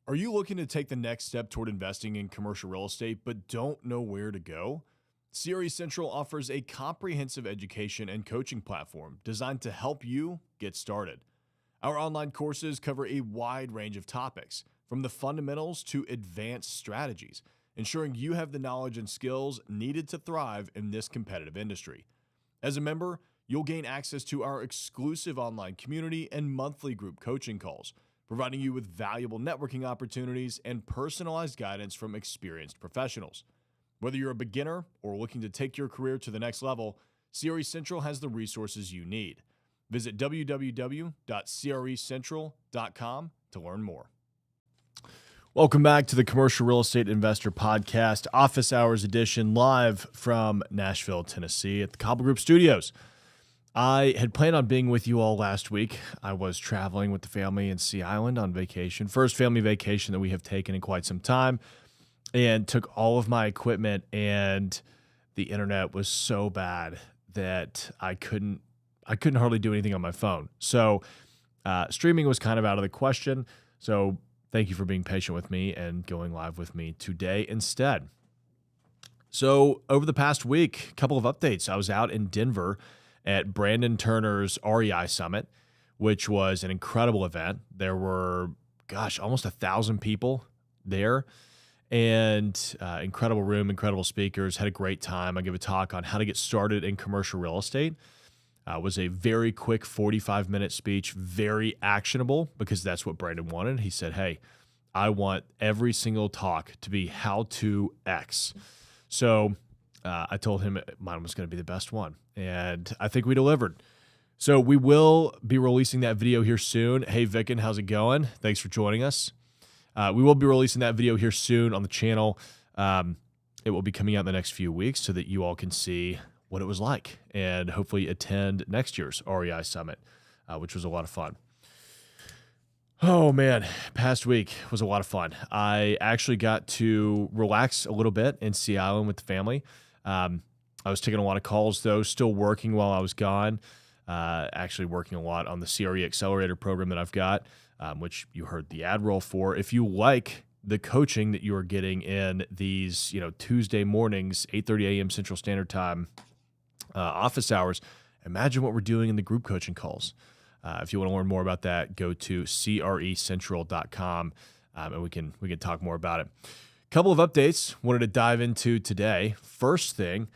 Are you looking to take the next step toward investing in commercial real estate but don't know where to go? CRE Central offers a comprehensive education and coaching platform designed to help you get started. Our online courses cover a wide range of topics, from the fundamentals to advanced strategies, ensuring you have the knowledge and skills needed to thrive in this competitive industry. As a member, you'll gain access to our exclusive online community and monthly group coaching calls, providing you with valuable networking opportunities and personalized guidance from experienced professionals. Whether you're a beginner or looking to take your career to the next level, CRE Central has the resources you need. Visit www.crecentral.com to learn more. Welcome back to the Commercial Real Estate Investor Podcast, Office Hours Edition, live from Nashville, Tennessee at the Cobble Group Studios. I had planned on being with you all last week. I was traveling with the family in Sea Island on vacation, first family vacation that we have taken in quite some time, and took all of my equipment, and the internet was so bad that I couldn't hardly do anything on my phone. So streaming was kind of out of the question. So thank you for being patient with me and going live with me today instead. So over the past week, a couple of updates. I was out in Denver at Brandon Turner's REI Summit, which was an incredible event. There were, almost 1,000 people there, and incredible room, incredible speakers. Had a great time. I gave a talk on how to get started in commercial real estate. Was a very quick 45-minute speech, very actionable, because that's what Brandon wanted. He said, hey, I want every single talk to be how to X. So I told him mine was going to be the best one, and I think we delivered. So we will be releasing that video here soon. Hey, Vicken, how's it going? Thanks for joining us. We will be releasing that video here soon on the channel. It will be coming out in the next few weeks so that you all can see what it was like and hopefully attend next year's REI Summit, which was a lot of fun. Oh man, past week was a lot of fun. I actually got to relax a little bit in Sea Island with the family. I was taking a lot of calls though, still working while I was gone, actually working a lot on the CRE Accelerator program that I've got, which you heard the ad roll for. If you like the coaching that you are getting in these, Tuesday mornings, 8:30 a.m. Central Standard Time, office hours, imagine what we're doing in the group coaching calls. If you want to learn more about that, go to CREcentral.com, and we can talk more about it. Couple of updates wanted to dive into today. First thing,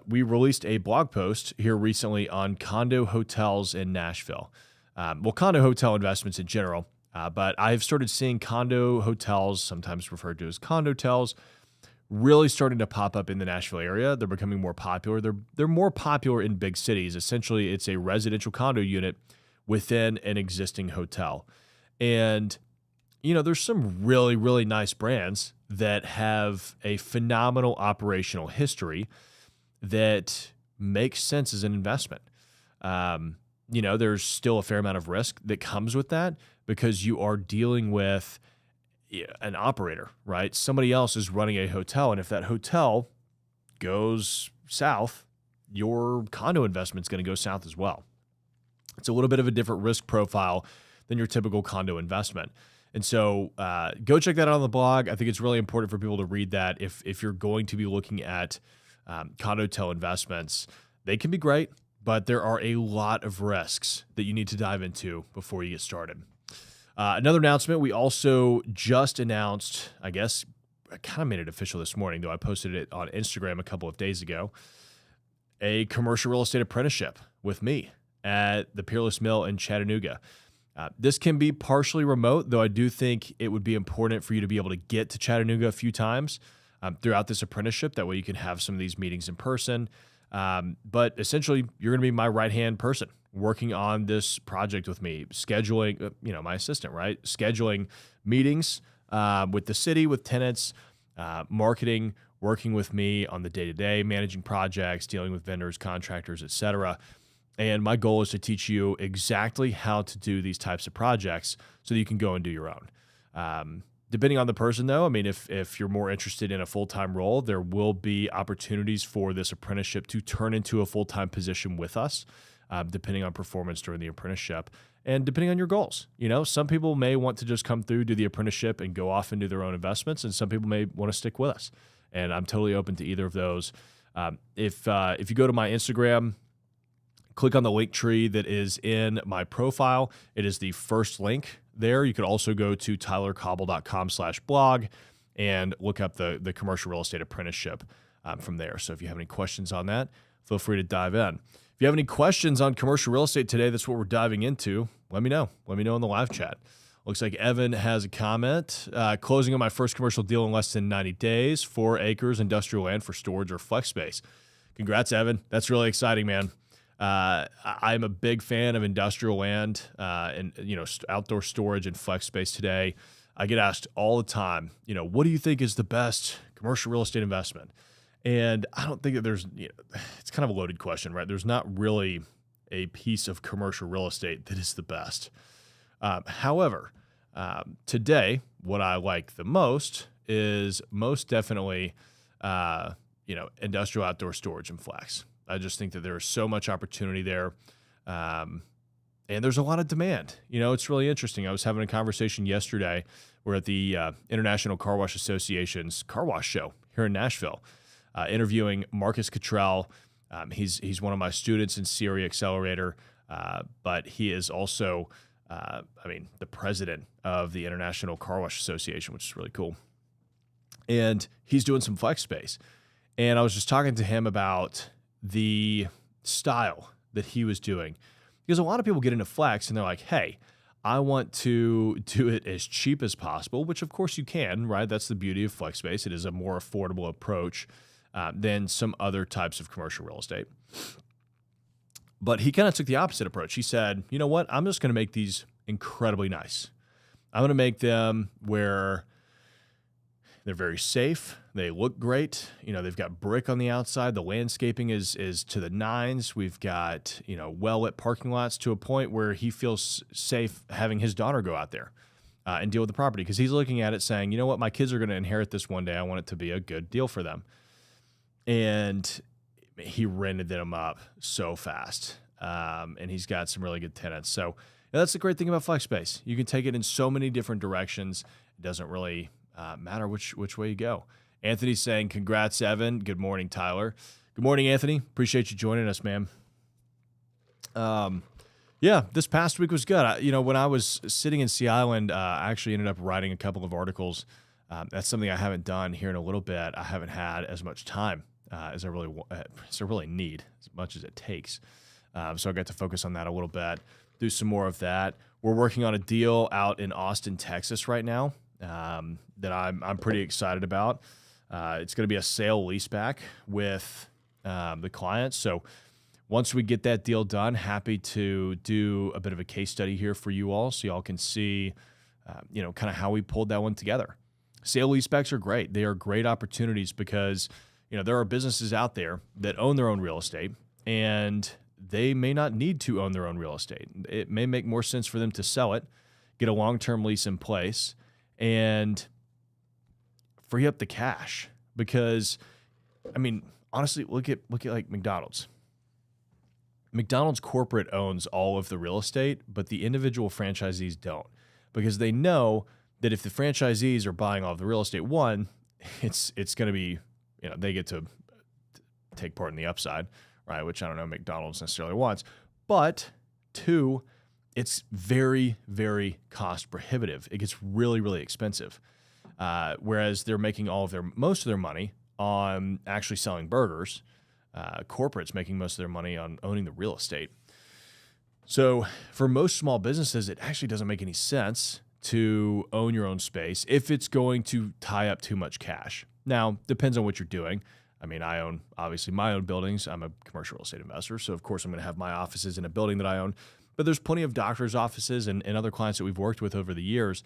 we released a blog post here recently on condo hotels in Nashville. Condo hotel investments in general, but I've started seeing condo hotels, sometimes referred to as condotels, really starting to pop up in the Nashville area. They're becoming more popular. They're more popular in big cities. Essentially, it's a residential condo unit within an existing hotel. And there's some really, really nice brands that have a phenomenal operational history that makes sense as an investment. There's still a fair amount of risk that comes with that because you are dealing with an operator, right? Somebody else is running a hotel, and if that hotel goes south, your condo investment's going to go south as well. It's a little bit of a different risk profile than your typical condo investment. And so go check that out on the blog. I think it's really important for people to read that. If you're going to be looking at condotel investments, they can be great, but there are a lot of risks that you need to dive into before you get started. Another announcement, we also just announced, I guess, I kind of made it official this morning, though I posted it on Instagram a couple of days ago, a commercial real estate apprenticeship with me at the Peerless Mill in Chattanooga. This can be partially remote, though I do think it would be important for you to be able to get to Chattanooga a few times throughout this apprenticeship. That way you can have some of these meetings in person. But essentially, you're going to be my right-hand person working on this project with me, scheduling, my assistant, right? Scheduling meetings with the city, with tenants, marketing, working with me on the day-to-day, managing projects, dealing with vendors, contractors, et cetera. And my goal is to teach you exactly how to do these types of projects so that you can go and do your own. Depending on the person, though, if you're more interested in a full-time role, there will be opportunities for this apprenticeship to turn into a full-time position with us, depending on performance during the apprenticeship. and depending on your goals. Some people may want to just come through, do the apprenticeship, and go off and do their own investments, and some people may want to stick with us. And I'm totally open to either of those. If you go to my Instagram, click on the link tree that is in my profile. It is the first link there. You could also go to tylercobble.com/blog and look up the commercial real estate apprenticeship from there. So if you have any questions on that, feel free to dive in. If you have any questions on commercial real estate today, that's what we're diving into, let me know. Let me know in the live chat. Looks like Evan has a comment. Closing on my first commercial deal in less than 90 days, 4 acres industrial land for storage or flex space. Congrats, Evan. That's really exciting, man. I'm a big fan of industrial land and outdoor storage and flex space today. I get asked all the time, what do you think is the best commercial real estate investment? And I don't think that there's, it's kind of a loaded question, right? There's not really a piece of commercial real estate that is the best. However, today, what I like the most is most definitely, industrial outdoor storage and flex. I just think that there is so much opportunity there. And there's a lot of demand. It's really interesting. I was having a conversation yesterday. We're at the International Car Wash Association's car wash show here in Nashville, interviewing Marcus Cottrell. He's one of my students in CRE Accelerator, but he is also, the president of the International Car Wash Association, which is really cool. And he's doing some flex space. And I was just talking to him about the style that he was doing. Because a lot of people get into flex and they're like, hey, I want to do it as cheap as possible, which of course you can, right? That's the beauty of flex space. It is a more affordable approach than some other types of commercial real estate. But he kind of took the opposite approach. He said, you know what? I'm just going to make these incredibly nice. I'm going to make them where they're very safe. They look great. They've got brick on the outside. The landscaping is to the nines. We've got, well-lit parking lots to a point where he feels safe having his daughter go out there and deal with the property because he's looking at it saying, you know what, my kids are going to inherit this one day. I want it to be a good deal for them. And he rented them up so fast. And he's got some really good tenants. So that's the great thing about flex space. You can take it in so many different directions. It doesn't really matter which way you go. Anthony's saying, congrats, Evan. Good morning, Tyler. Good morning, Anthony. Appreciate you joining us, man. This past week was good. When I was sitting in Sea Island, I actually ended up writing a couple of articles. That's something I haven't done here in a little bit. I haven't had as much time as I really need, as much as it takes. So I got to focus on that a little bit, do some more of that. We're working on a deal out in Austin, Texas right now that I'm pretty excited about. It's going to be a sale leaseback with the client. So once we get that deal done, happy to do a bit of a case study here for you all so y'all can see, kind of how we pulled that one together. Sale leasebacks are great. They are great opportunities because, there are businesses out there that own their own real estate and they may not need to own their own real estate. It may make more sense for them to sell it, get a long-term lease in place, and free up the cash. Because, honestly, look at like McDonald's. McDonald's corporate owns all of the real estate, but the individual franchisees don't, because they know that if the franchisees are buying all of the real estate, one, it's going to be, they get to take part in the upside, right? Which I don't know McDonald's necessarily wants, but two, it's very, very cost prohibitive. It gets really, really expensive. Whereas they're making most of their money on actually selling burgers. Corporates making most of their money on owning the real estate. So for most small businesses, it actually doesn't make any sense to own your own space if it's going to tie up too much cash. Now, depends on what you're doing. I own, obviously, my own buildings. I'm a commercial real estate investor, so of course I'm going to have my offices in a building that I own. But there's plenty of doctors' offices and other clients that we've worked with over the years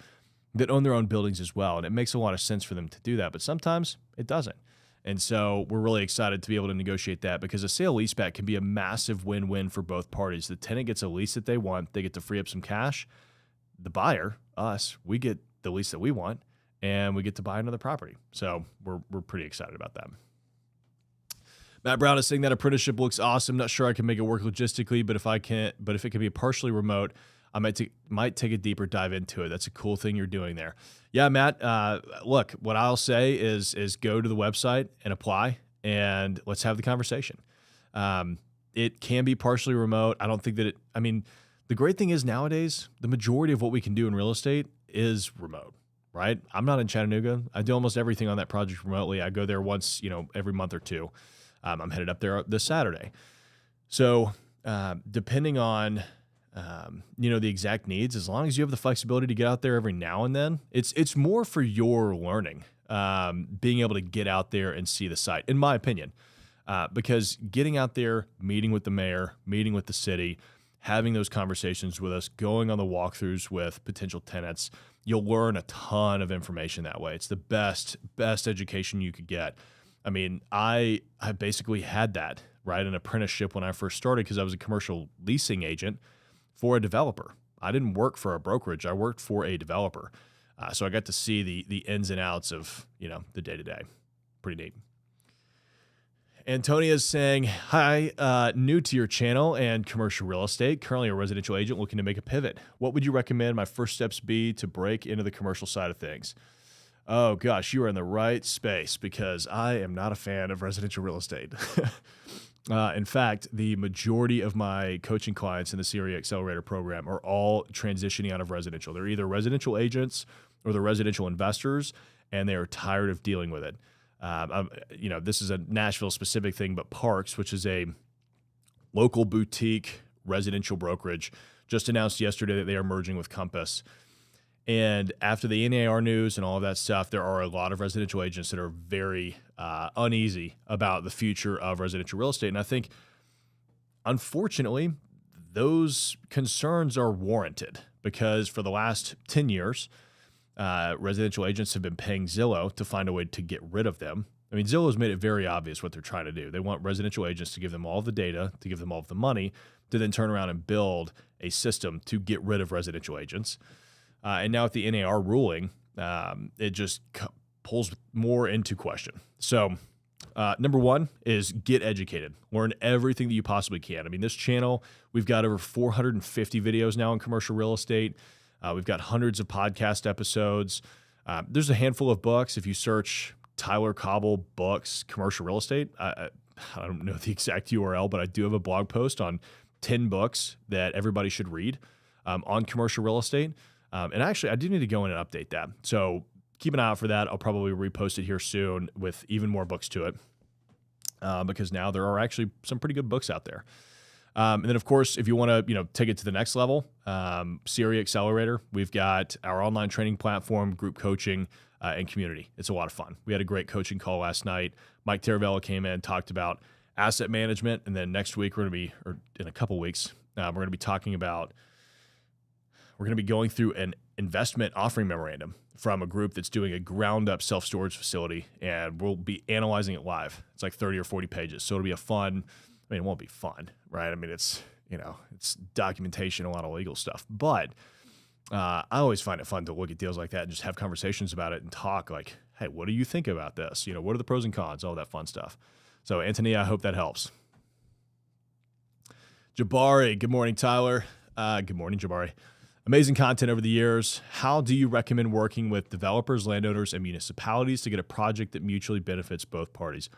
that own their own buildings as well, and it makes a lot of sense for them to do that, but sometimes it doesn't. And so we're really excited to be able to negotiate that because a sale leaseback can be a massive win-win for both parties. The tenant gets a lease that they want. They get to free up some cash. The buyer, us, we get the lease that we want, and we get to buy another property. So we're pretty excited about that. Matt Brown is saying that apprenticeship looks awesome. Not sure I can make it work logistically, but if it can be partially remote, I might take a deeper dive into it. That's a cool thing you're doing there. Yeah, Matt. Look, what I'll say is go to the website and apply, and let's have the conversation. It can be partially remote. I don't think that the great thing is nowadays, the majority of what we can do in real estate is remote, right? I'm not in Chattanooga. I do almost everything on that project remotely. I go there once, every month or two. I'm headed up there this Saturday. So depending on, the exact needs, as long as you have the flexibility to get out there every now and then, it's more for your learning, being able to get out there and see the site, in my opinion. Because getting out there, meeting with the mayor, meeting with the city, having those conversations with us, going on the walkthroughs with potential tenants, you'll learn a ton of information that way. It's the best education you could get. I mean, I basically had that, right? An apprenticeship when I first started because I was a commercial leasing agent for a developer. I didn't work for a brokerage. I worked for a developer. So I got to see the ins and outs of, the day-to-day. Pretty neat. Antonia's saying, hi, new to your channel and commercial real estate, currently a residential agent looking to make a pivot. What would you recommend my first steps be to break into the commercial side of things? Oh gosh, you are in the right space because I am not a fan of residential real estate. In fact, the majority of my coaching clients in the CRE Accelerator program are all transitioning out of residential. They're either residential agents or they're residential investors, and they are tired of dealing with it. This is a Nashville specific thing, but Parks, which is a local boutique residential brokerage, just announced yesterday that they are merging with Compass. And after the NAR news and all of that stuff, there are a lot of residential agents that are very uneasy about the future of residential real estate. And I think, unfortunately, those concerns are warranted because for the last 10 years, residential agents have been paying Zillow to find a way to get rid of them. I mean, Zillow's made it very obvious what they're trying to do. They want residential agents to give them all the data, to give them all of the money, to then turn around and build a system to get rid of residential agents. And now with the NAR ruling, it just pulls more into question. So number one is get educated. Learn everything that you possibly can. I mean, this channel, we've got over 450 videos now in commercial real estate. We've got hundreds of podcast episodes. There's a handful of books. If you search Tyler Cobble books, commercial real estate, I don't know the exact URL, but I do have a blog post on 10 books that everybody should read on commercial real estate. And actually, I do need to go in and update that. So keep an eye out for that. I'll probably repost it here soon with even more books to it because now there are actually some pretty good books out there. And then, of course, if you want to, take it to the next level, CRE Accelerator, we've got our online training platform, group coaching, and community. It's a lot of fun. We had a great coaching call last night. Mike Taravella came in, talked about asset management, and then next week or in a couple weeks, we're going to be talking about. We're going to be going through an investment offering memorandum from a group that's doing a ground-up self-storage facility, and we'll be analyzing it live. It's like 30 or 40 pages, so it'll be it won't be fun, right? I mean, it's documentation, a lot of legal stuff, but I always find it fun to look at deals like that and just have conversations about it and talk like, hey, what do you think about this? What are the pros and cons? All that fun stuff. So, Anthony, I hope that helps. Jabari, good morning, Tyler. Good morning, Jabari. Amazing content over the years. How do you recommend working with developers, landowners, and municipalities to get a project that mutually benefits both parties?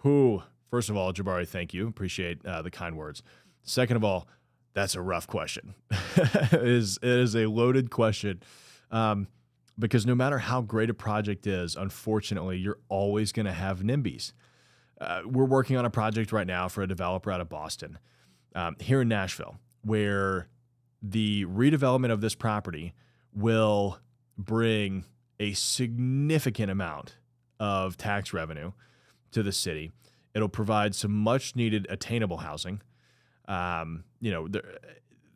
First of all, Jabari, thank you. Appreciate the kind words. Second of all, that's a rough question. It is a loaded question because no matter how great a project is, unfortunately, you're always going to have NIMBYs. We're working on a project right now for a developer out of Boston here in Nashville where the redevelopment of this property will bring a significant amount of tax revenue to the city. It'll provide some much needed attainable housing.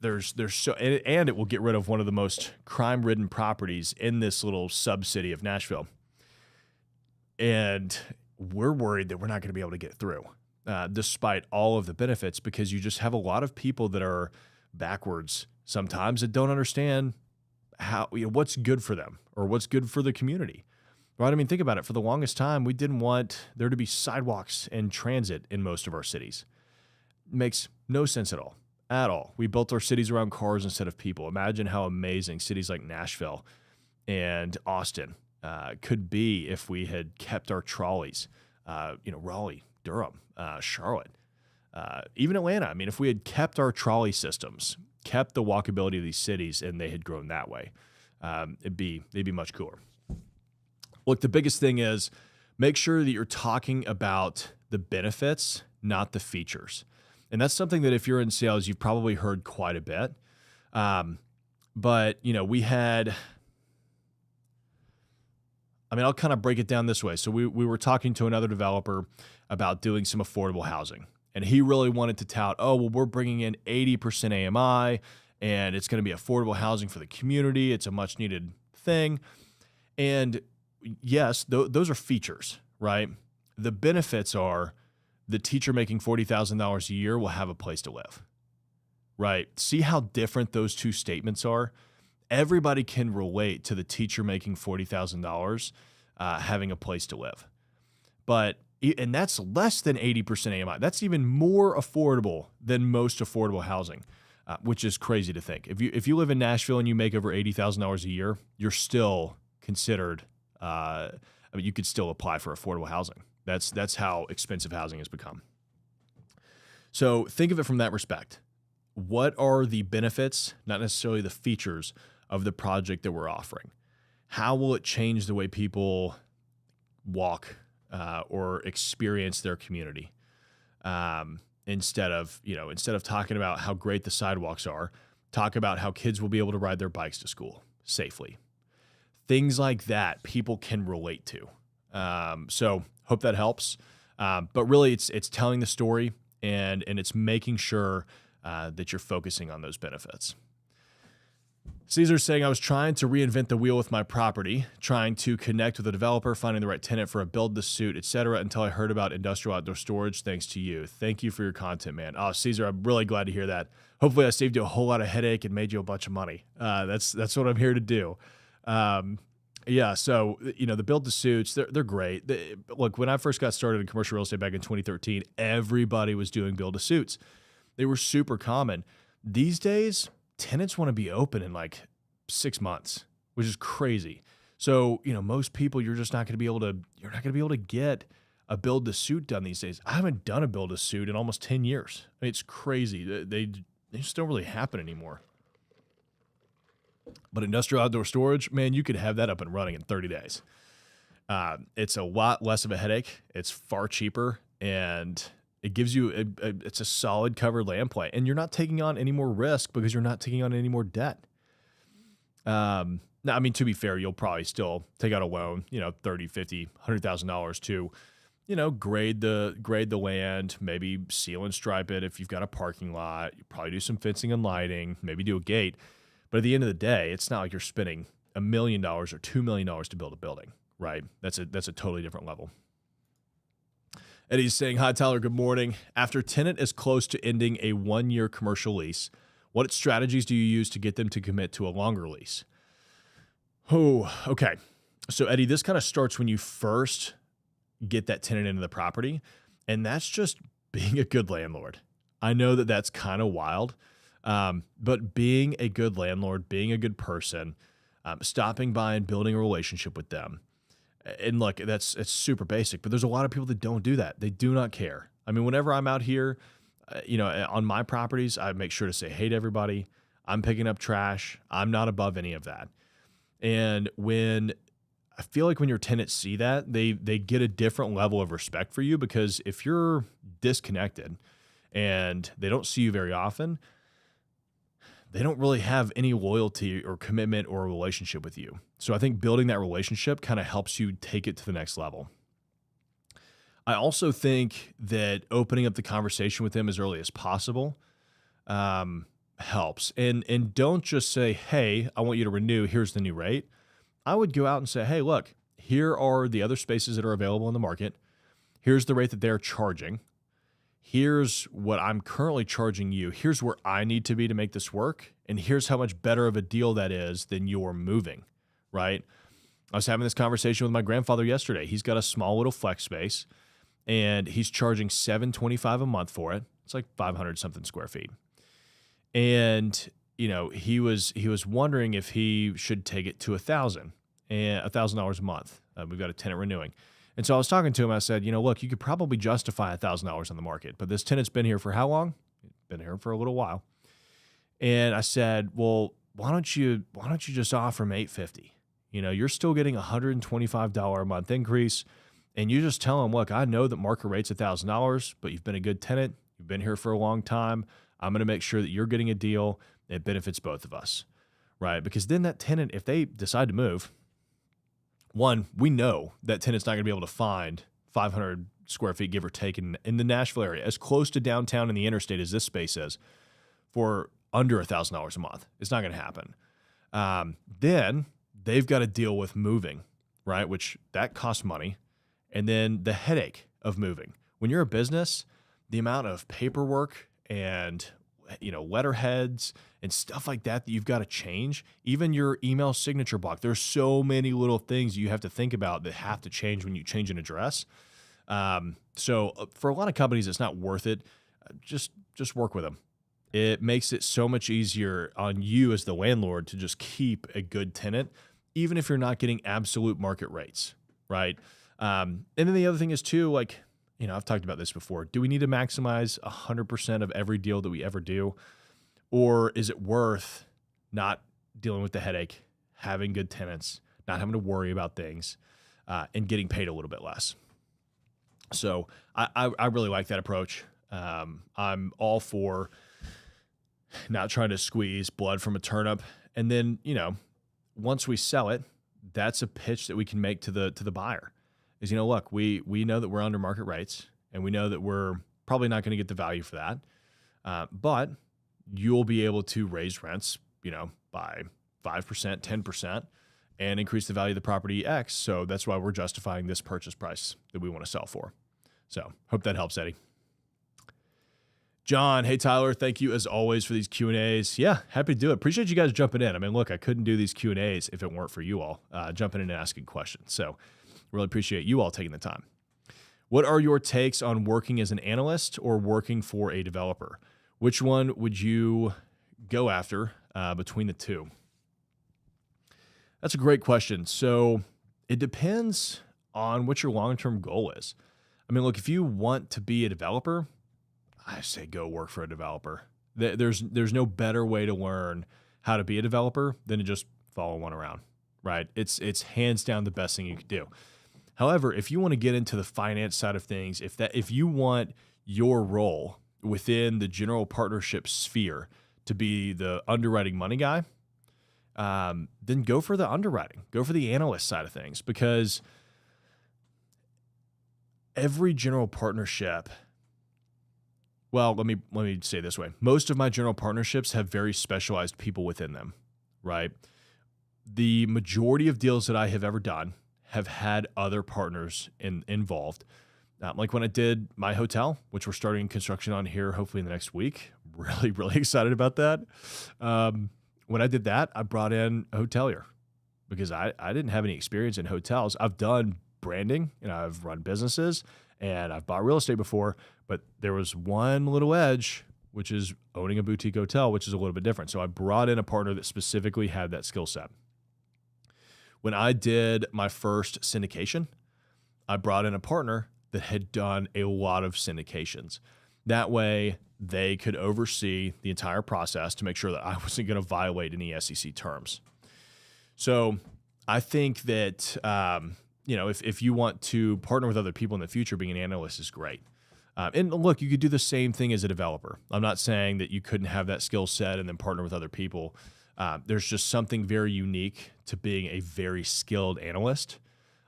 There's so, and it will get rid of one of the most crime-ridden properties in this little sub-city of Nashville. And we're worried that we're not going to be able to get through, despite all of the benefits, because you just have a lot of people that are backwards sometimes that don't understand how what's good for them or what's good for the community. Right? I mean, think about it. For the longest time, we didn't want there to be sidewalks and transit in most of our cities. It makes no sense at all. at all. We built our cities around cars instead of people. Imagine how amazing cities like Nashville and Austin could be if we had kept our trolleys. Raleigh, Durham, Charlotte, even Atlanta. I mean, if we had kept our trolley systems, kept the walkability of these cities, and they had grown that way, they'd be much cooler. Look, the biggest thing is make sure that you're talking about the benefits, not the features. And that's something that if you're in sales, you've probably heard quite a bit. But we had, I'll kind of break it down this way. So we were talking to another developer about doing some affordable housing. And he really wanted to tout, we're bringing in 80% AMI, and it's going to be affordable housing for the community. It's a much needed thing. And yes, those are features, right? The benefits are the teacher making $40,000 a year will have a place to live, right? See how different those two statements are? Everybody can relate to the teacher making $40,000 having a place to live. And that's less than 80% AMI. That's even more affordable than most affordable housing, which is crazy to think. If you live in Nashville and you make over $80,000 a year, you're still considered, you could still apply for affordable housing. That's how expensive housing has become. So think of it from that respect. What are the benefits, not necessarily the features, of the project that we're offering? How will it change the way people walk or experience their community? Instead of talking about how great the sidewalks are, talk about how kids will be able to ride their bikes to school safely. Things like that people can relate to. So hope that helps. But really, it's telling the story and it's making sure that you're focusing on those benefits. Caesar's saying, I was trying to reinvent the wheel with my property, trying to connect with a developer, finding the right tenant for a build-to-suit, etc., until I heard about industrial outdoor storage. Thanks to you. Thank you for your content, man. Oh, Caesar, I'm really glad to hear that. Hopefully I saved you a whole lot of headache and made you a bunch of money. That's what I'm here to do. So, the build-to-suits, they're great. Look, when I first got started in commercial real estate back in 2013, everybody was doing build-to-suits. They were super common. These days, tenants want to be open in like 6 months, which is crazy. So, most people, you're not going to be able to get a build-to-suit done these days. I haven't done a build-to-suit in almost 10 years. It's crazy. They just don't really happen anymore. But industrial outdoor storage, man, you could have that up and running in 30 days. It's a lot less of a headache. It's far cheaper, and it gives you it's a solid covered land play, and you're not taking on any more risk because you're not taking on any more debt. Now, to be fair, you'll probably still take out a loan, $30, $50, $100,000 to, grade the land, maybe seal and stripe it. If you've got a parking lot, you probably do some fencing and lighting, maybe do a gate. But at the end of the day, it's not like you're spending $1 million or $2 million to build a building, right? That's a totally different level. Eddie's saying, hi, Tyler, good morning. After tenant is close to ending a 1-year commercial lease, what strategies do you use to get them to commit to a longer lease? Oh, okay. So, Eddie, this kind of starts when you first get that tenant into the property, and that's just being a good landlord. I know that that's kind of wild, but being a good landlord, being a good person, stopping by and building a relationship with them. And look, it's super basic, but there's a lot of people that don't do that. They do not care. Whenever I'm out here, on my properties, I make sure to say hey to everybody. I'm picking up trash. I'm not above any of that. And I feel like when your tenants see that, they get a different level of respect for you, because if you're disconnected and they don't see you very often, they don't really have any loyalty or commitment or relationship with you. So I think building that relationship kind of helps you take it to the next level. I also think that opening up the conversation with them as early as possible helps. And don't just say, hey, I want you to renew. Here's the new rate. I would go out and say, hey, look, here are the other spaces that are available in the market. Here's the rate that they're charging. Here's what I'm currently charging you. Here's where I need to be to make this work. And here's how much better of a deal that is than you're moving, right? I was having this conversation with my grandfather yesterday. He's got a small little flex space, and he's charging $725 a month for it. It's like 500 something square feet. And, he was wondering if he should take it to $1,000 a month. We've got a tenant renewing. And so I was talking to him. I said, look, you could probably justify $1,000 on the market, but this tenant's been here for how long? Been here for a little while. And I said, well, why don't you just offer him $850? You're still getting $125 a month increase. And you just tell him, look, I know that market rate's $1,000, but you've been a good tenant. You've been here for a long time. I'm going to make sure that you're getting a deal that benefits both of us, right? Because then that tenant, if they decide to move, one, we know that tenant's not going to be able to find 500 square feet, give or take, in the Nashville area, as close to downtown and the interstate as this space is, for under $1,000 a month. It's not going to happen. Then they've got to deal with moving, right? Which that costs money. And then the headache of moving. When you're a business, the amount of paperwork and letterheads and stuff like that you've got to change, even your email signature block. There's so many little things you have to think about that have to change when you change an address. So for a lot of companies, it's not worth it. Just work with them. It makes it so much easier on you as the landlord to just keep a good tenant, even if you're not getting absolute market rates, right? And then the other thing is too, I've talked about this before. Do we need to maximize 100% of every deal that we ever do? Or is it worth not dealing with the headache, having good tenants, not having to worry about things, and getting paid a little bit less? So I really like that approach. I'm all for not trying to squeeze blood from a turnip. And then, once we sell it, that's a pitch that we can make to the buyer. Is, look, we know that we're under market rates, and we know that we're probably not going to get the value for that. But you'll be able to raise rents, by 5%, 10%, and increase the value of the property X. So that's why we're justifying this purchase price that we want to sell for. So hope that helps, Eddie. John, hey, Tyler, thank you as always for these Q&As. Yeah, happy to do it. Appreciate you guys jumping in. I mean, look, I couldn't do these Q&As if it weren't for you all jumping in and asking questions. So really appreciate you all taking the time. What are your takes on working as an analyst or working for a developer? Which one would you go after between the two? That's a great question. So it depends on what your long-term goal is. I mean, look, if you want to be a developer, I say go work for a developer. There's no better way to learn how to be a developer than to just follow one around, right? It's hands down the best thing you could do. However, if you want to get into the finance side of things, if you want your role within the general partnership sphere to be the underwriting money guy, then go for the underwriting, go for the analyst side of things, because every general partnership, well, let me say it this way. Most of my general partnerships have very specialized people within them, right? The majority of deals that I have ever done have had other partners involved. Like when I did my hotel, which we're starting construction on here, hopefully in the next week. Really, really excited about that. When I did that, I brought in a hotelier because I didn't have any experience in hotels. I've done branding and I've run businesses and I've bought real estate before, but there was one little edge, which is owning a boutique hotel, which is a little bit different. So I brought in a partner that specifically had that skill set. When I did my first syndication, I brought in a partner that had done a lot of syndications. That way, they could oversee the entire process to make sure that I wasn't going to violate any SEC terms. So I think that, if you want to partner with other people in the future, being an analyst is great. And look, you could do the same thing as a developer. I'm not saying that you couldn't have that skill set and then partner with other people. There's just something very unique to being a very skilled analyst.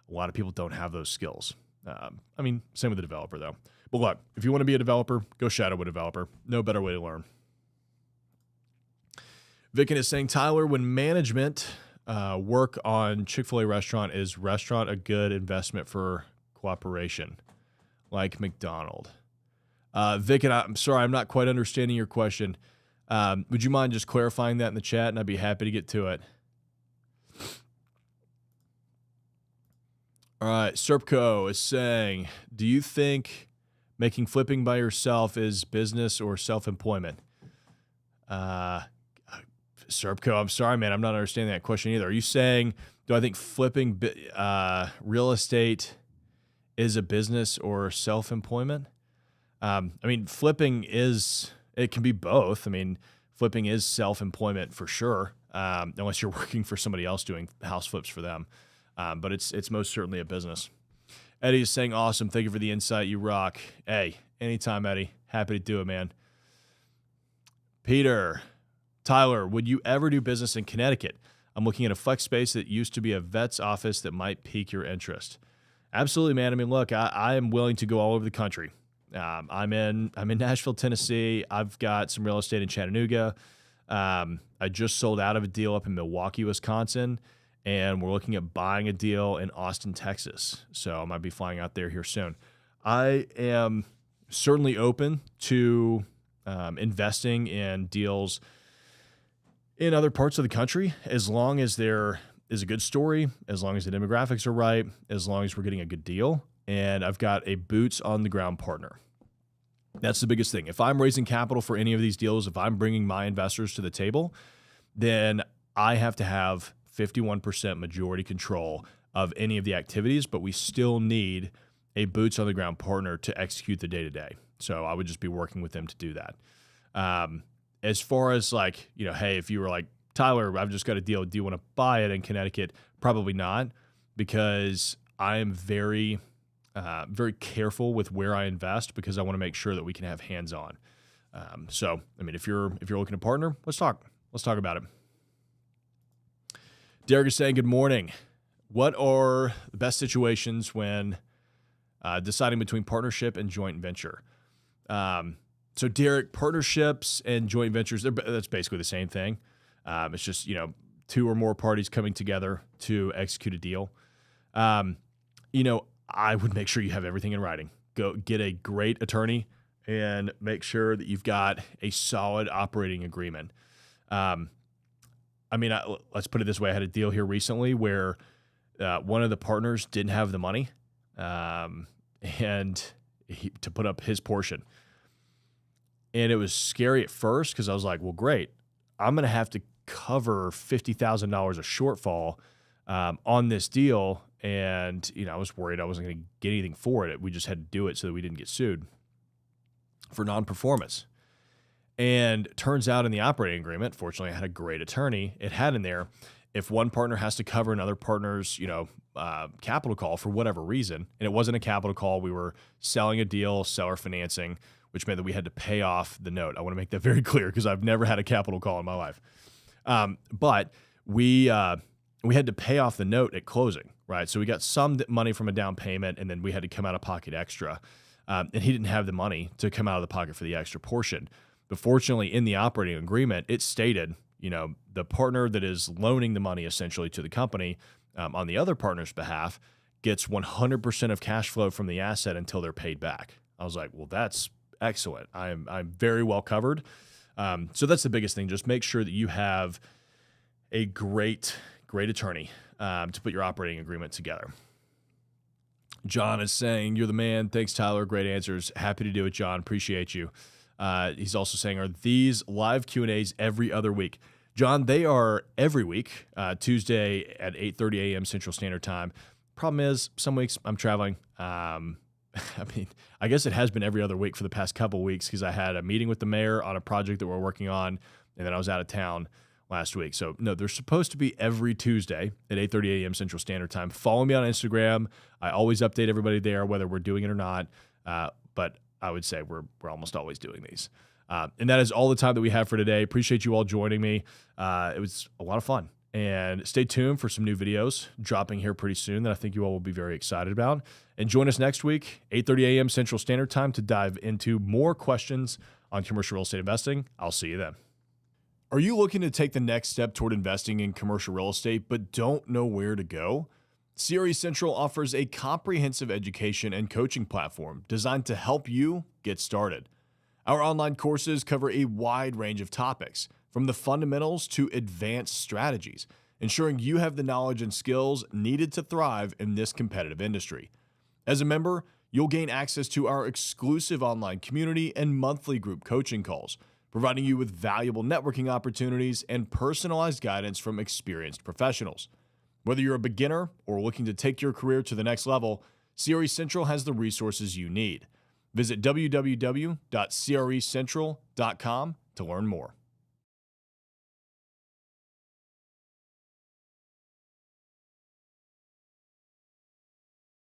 A lot of people don't have those skills. Same with the developer though. But look, if you want to be a developer, go shadow a developer. No better way to learn. Vicken is saying, Tyler, when management work on ChickfilA restaurant, is restaurant a good investment for cooperation, like McDonald's? Vicken, I'm sorry, I'm not quite understanding your question. Would you mind just clarifying that in the chat, and I'd be happy to get to it. All right, Serpco is saying, do you think making flipping by yourself is business or self-employment? Serpco, I'm sorry, man. I'm not understanding that question either. Are you saying, do I think flipping real estate is a business or self-employment? I mean, it can be both. I mean, flipping is self-employment for sure, unless you're working for somebody else doing house flips for them. But it's most certainly a business. Eddie is saying, awesome. Thank you for the insight. You rock. Hey, anytime, Eddie. Happy to do it, man. Peter, Tyler, would you ever do business in Connecticut? I'm looking at a flex space that used to be a vet's office that might pique your interest. Absolutely, man. I mean, look, I am willing to go all over the country. I'm in Nashville, Tennessee. I've got some real estate in Chattanooga. I just sold out of a deal up in Milwaukee, Wisconsin, and we're looking at buying a deal in Austin, Texas. So I might be flying out there here soon. I am certainly open to investing in deals in other parts of the country, as long as there is a good story, as long as the demographics are right, as long as we're getting a good deal, and I've got a boots on the ground partner. That's the biggest thing. If I'm raising capital for any of these deals, if I'm bringing my investors to the table, then I have to have 51% majority control of any of the activities, but we still need a boots on the ground partner to execute the day-to-day. So I would just be working with them to do that. As far as like, hey, if you were like, Tyler, I've just got a deal. Do you want to buy it in Connecticut? Probably not, because I am very, very careful with where I invest, because I want to make sure that we can have hands-on. So, I mean, if you're looking to partner, let's talk about it. Derek is saying, good morning. What are the best situations when deciding between partnership and joint venture? So Derek, partnerships and joint ventures, that's basically the same thing. It's just, two or more parties coming together to execute a deal. I would make sure you have everything in writing. Go get a great attorney and make sure that you've got a solid operating agreement. Let's put it this way. I had a deal here recently where one of the partners didn't have the money to put up his portion. And it was scary at first, because I was like, well, great. I'm going to have to cover $50,000 of shortfall on this deal. And, I was worried I wasn't going to get anything for it. We just had to do it so that we didn't get sued for non-performance. And turns out in the operating agreement, fortunately, I had a great attorney. It had in there, if one partner has to cover another partner's, capital call for whatever reason, and it wasn't a capital call, we were selling a deal, seller financing, which meant that we had to pay off the note. I want to make that very clear, because I've never had a capital call in my life. But we had to pay off the note at closing, right? So we got some money from a down payment, and then we had to come out of pocket extra. And he didn't have the money to come out of the pocket for the extra portion. But fortunately, in the operating agreement, it stated, the partner that is loaning the money essentially to the company on the other partner's behalf gets 100% of cash flow from the asset until they're paid back. I was like, well, that's excellent. I'm very well covered. So that's the biggest thing. Just make sure that you have a great attorney to put your operating agreement together. John is saying, you're the man. Thanks, Tyler. Great answers. Happy to do it, John. Appreciate you. He's also saying, are these live Q&As every other week? John, they are every week, Tuesday at 8:30 a.m. Central Standard Time. Problem is, some weeks I'm traveling. I guess it has been every other week for the past couple weeks, because I had a meeting with the mayor on a project that we're working on, and then I was out of town last week. So, no, they're supposed to be every Tuesday at 8:30 a.m. Central Standard Time. Follow me on Instagram. I always update everybody there, whether we're doing it or not. But I would say we're almost always doing these. And that is all the time that we have for today. Appreciate you all joining me. It was a lot of fun. And stay tuned for some new videos dropping here pretty soon that I think you all will be very excited about. And join us next week, 8:30 a.m. Central Standard Time, to dive into more questions on commercial real estate investing. I'll see you then. Are you looking to take the next step toward investing in commercial real estate but don't know where to go? CRE Central offers a comprehensive education and coaching platform designed to help you get started. Our online courses cover a wide range of topics, from the fundamentals to advanced strategies, ensuring you have the knowledge and skills needed to thrive in this competitive industry. As a member, you'll gain access to our exclusive online community and monthly group coaching calls, providing you with valuable networking opportunities and personalized guidance from experienced professionals. Whether you're a beginner or looking to take your career to the next level, CRE Central has the resources you need. Visit www.crecentral.com to learn more.